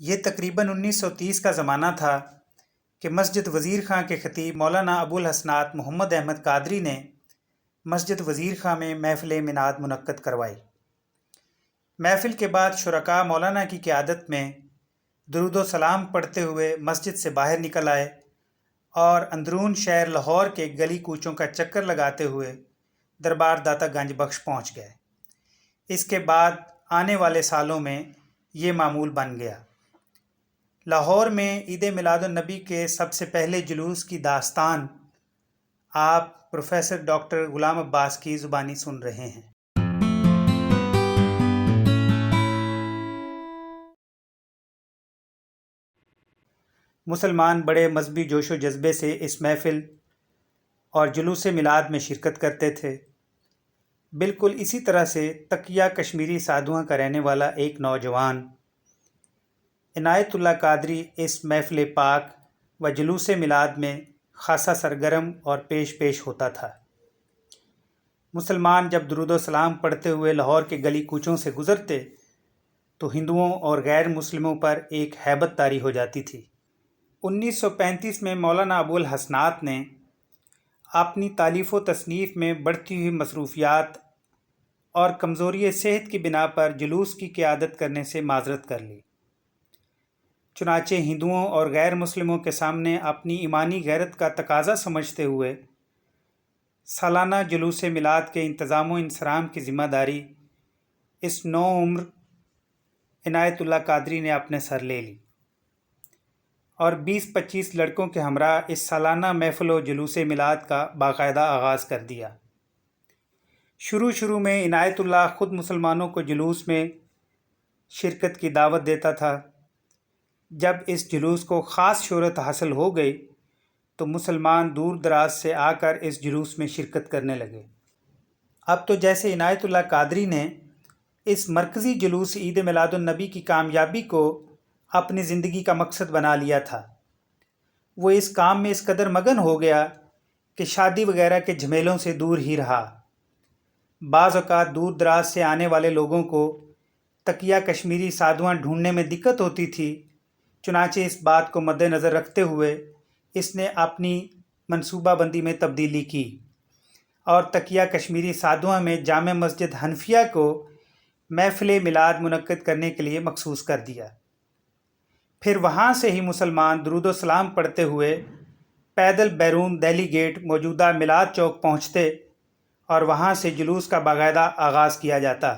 یہ تقریباً 1930 کا زمانہ تھا کہ مسجد وزیر خاں کے خطیب مولانا ابوالحسنات محمد احمد قادری نے مسجد وزیر خاں میں محفل میناد منعقد کروائی۔ محفل کے بعد شرکاء مولانا کی قیادت میں درود و سلام پڑھتے ہوئے مسجد سے باہر نکل آئے اور اندرون شہر لاہور کے گلی کوچوں کا چکر لگاتے ہوئے دربار داتا گنج بخش پہنچ گئے۔ اس کے بعد آنے والے سالوں میں یہ معمول بن گیا۔ لاہور میں عید میلاد النبی کے سب سے پہلے جلوس کی داستان آپ پروفیسر ڈاکٹر غلام عباس کی زبانی سن رہے ہیں۔ مسلمان بڑے مذہبی جوش و جذبے سے اس محفل اور جلوس میلاد میں شرکت کرتے تھے۔ بالکل اسی طرح سے تقیہ کشمیری سادھواں کا رہنے والا ایک نوجوان عنایت اللہ قادری اس محفل پاک و جلوس میلاد میں خاصا سرگرم اور پیش ہوتا تھا۔ مسلمان جب درود و سلام پڑھتے ہوئے لاہور کے گلی کوچوں سے گزرتے تو ہندوؤں اور غیر مسلموں پر ایک ہیبت طاری ہو جاتی تھی۔ 1935 میں مولانا ابوالحسنات نے اپنی تالیف و تصنیف میں بڑھتی ہوئی مصروفیات اور کمزوری صحت کی بنا پر جلوس کی قیادت کرنے سے معذرت کر لی۔ چنانچہ ہندوؤں اور غیر مسلموں کے سامنے اپنی ایمانی غیرت کا تقاضا سمجھتے ہوئے سالانہ جلوس میلاد کے انتظام و انصرام کی ذمہ داری اس نو عمر عنایت اللہ قادری نے اپنے سر لے لی اور 20-25 لڑکوں کے ہمراہ اس سالانہ محفل و جلوس میلاد کا باقاعدہ آغاز کر دیا۔ شروع میں عنایت اللہ خود مسلمانوں کو جلوس میں شرکت کی دعوت دیتا تھا۔ جب اس جلوس کو خاص شہرت حاصل ہو گئی تو مسلمان دور دراز سے آ کر اس جلوس میں شرکت کرنے لگے۔ اب تو جیسے عنایت اللہ قادری نے اس مرکزی جلوس عید میلاد النبی کی کامیابی کو اپنی زندگی کا مقصد بنا لیا تھا، وہ اس کام میں اس قدر مگن ہو گیا کہ شادی وغیرہ کے جھمیلوں سے دور ہی رہا۔ بعض اوقات دور دراز سے آنے والے لوگوں کو تقیہ کشمیری سادھواں ڈھونڈنے میں دقت ہوتی تھی، چنانچہ اس بات کو مد نظر رکھتے ہوئے اس نے اپنی منصوبہ بندی میں تبدیلی کی اور تقیہ کشمیری سادھواں میں جامع مسجد حنفیہ کو محفل میلاد منعقد کرنے کے لیے مخصوص کر دیا۔ پھر وہاں سے ہی مسلمان درود و سلام پڑھتے ہوئے پیدل بیرون دہلی گیٹ موجودہ میلاد چوک پہنچتے اور وہاں سے جلوس کا باقاعدہ آغاز کیا جاتا۔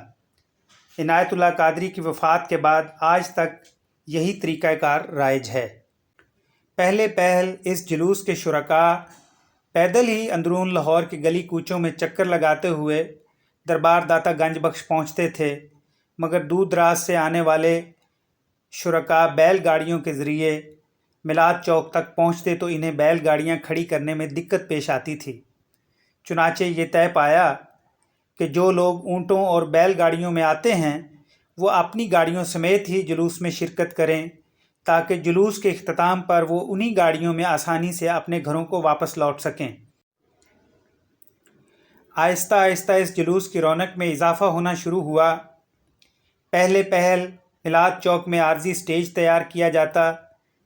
عنایت اللہ قادری کی وفات کے بعد آج تک یہی طریقہ کار رائج ہے۔ پہل اس جلوس کے شرکاء پیدل ہی اندرون لاہور کے گلی کوچوں میں چکر لگاتے ہوئے دربار داتا گنج بخش پہنچتے تھے، مگر دور دراز سے آنے والے شرکاء بیل گاڑیوں کے ذریعے میلاد چوک تک پہنچتے تو انہیں بیل گاڑیاں کھڑی کرنے میں دقت پیش آتی تھی۔ چنانچہ یہ طے پایا کہ جو لوگ اونٹوں اور بیل گاڑیوں میں آتے ہیں وہ اپنی گاڑیوں سمیت ہی جلوس میں شرکت کریں تاکہ جلوس کے اختتام پر وہ انہی گاڑیوں میں آسانی سے اپنے گھروں کو واپس لوٹ سکیں۔ آہستہ اس جلوس کی رونق میں اضافہ ہونا شروع ہوا۔ پہل میلاد چوک میں عارضی سٹیج تیار کیا جاتا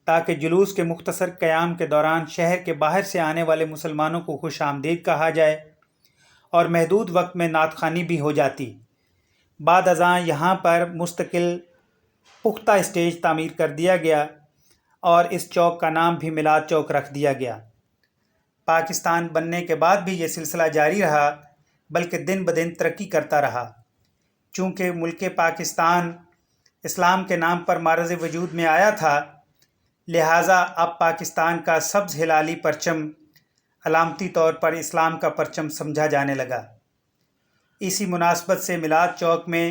تاکہ جلوس کے مختصر قیام کے دوران شہر کے باہر سے آنے والے مسلمانوں کو خوش آمدید کہا جائے اور محدود وقت میں نعت خوانی بھی ہو جاتی۔ بعد ازاں یہاں پر مستقل پختہ سٹیج تعمیر کر دیا گیا اور اس چوک کا نام بھی میلاد چوک رکھ دیا گیا۔ پاکستان بننے کے بعد بھی یہ سلسلہ جاری رہا، بلکہ دن بدن ترقی کرتا رہا۔ چونکہ ملک پاکستان اسلام کے نام پر معرض وجود میں آیا تھا، لہٰذا اب پاکستان کا سبز ہلالی پرچم علامتی طور پر اسلام کا پرچم سمجھا جانے لگا۔ اسی مناسبت سے میلاد چوک میں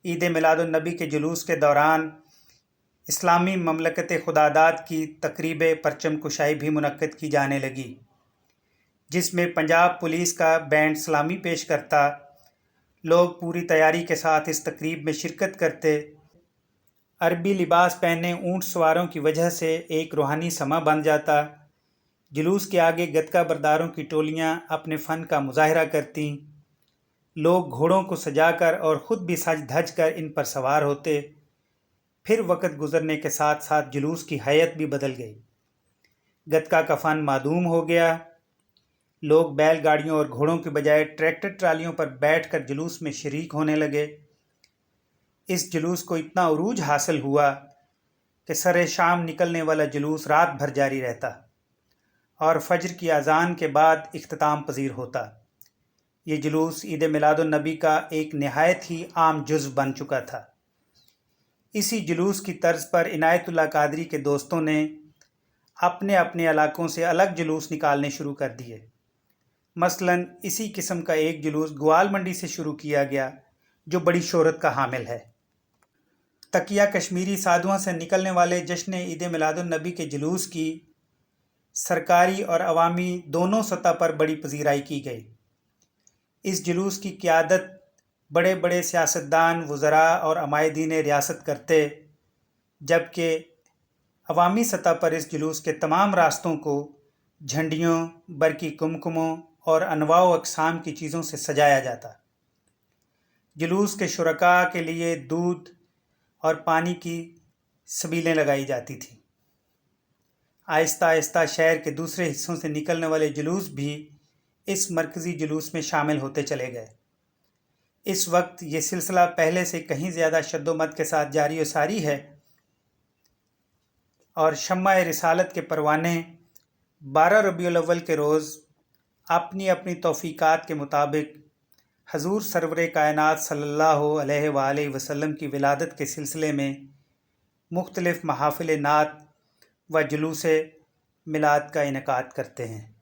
عید میلاد النبی کے جلوس کے دوران اسلامی مملکت خداداد کی تقریب پرچم کشائی بھی منعقد کی جانے لگی، جس میں پنجاب پولیس کا بینڈ سلامی پیش کرتا۔ لوگ پوری تیاری کے ساتھ اس تقریب میں شرکت کرتے۔ عربی لباس پہنے اونٹ سواروں کی وجہ سے ایک روحانی سما بن جاتا۔ جلوس کے آگے گتکا برداروں کی ٹولیاں اپنے فن کا مظاہرہ کرتیں۔ لوگ گھوڑوں کو سجا کر اور خود بھی سج دھج کر ان پر سوار ہوتے، پھر وقت گزرنے کے ساتھ ساتھ جلوس کی حیت بھی بدل گئی۔ گتکا کا فن معدوم ہو گیا۔ لوگ بیل گاڑیوں اور گھوڑوں کے بجائے ٹریکٹر ٹرالیوں پر بیٹھ کر جلوس میں شریک ہونے لگے۔ اس جلوس کو اتنا عروج حاصل ہوا کہ سر شام نکلنے والا جلوس رات بھر جاری رہتا اور فجر کی اذان کے بعد اختتام پذیر ہوتا۔ یہ جلوس عید میلاد النبی کا ایک نہایت ہی عام جزو بن چکا تھا۔ اسی جلوس کی طرز پر عنایت اللہ قادری کے دوستوں نے اپنے اپنے علاقوں سے الگ جلوس نکالنے شروع کر دیے۔ مثلاً اسی قسم کا ایک جلوس گوال منڈی سے شروع کیا گیا جو بڑی شہرت کا حامل ہے۔ تکیہ کشمیری سادھواں سے نکلنے والے جشن عید میلاد النبی کے جلوس کی سرکاری اور عوامی دونوں سطح پر بڑی پذیرائی کی گئی۔ اس جلوس کی قیادت بڑے بڑے سیاستدان، وزراء اور عمائدین ریاست کرتے، جبکہ عوامی سطح پر اس جلوس کے تمام راستوں کو جھنڈیوں، برقی کمکموں اور انواع و اقسام کی چیزوں سے سجایا جاتا۔ جلوس کے شرکاء کے لیے دودھ اور پانی کی سبیلیں لگائی جاتی تھیں۔ آہستہ آہستہ شہر کے دوسرے حصوں سے نکلنے والے جلوس بھی اس مرکزی جلوس میں شامل ہوتے چلے گئے۔ اس وقت یہ سلسلہ پہلے سے کہیں زیادہ شد و مد کے ساتھ جاری و ساری ہے اور شمع رسالت کے پروانے 12 ربیع الاول کے روز اپنی اپنی توفیقات کے مطابق حضور سرور کائنات صلی اللہ علیہ وآلہ وسلم کی ولادت کے سلسلے میں مختلف محافل نعت و جلوس میلاد کا انعقاد کرتے ہیں۔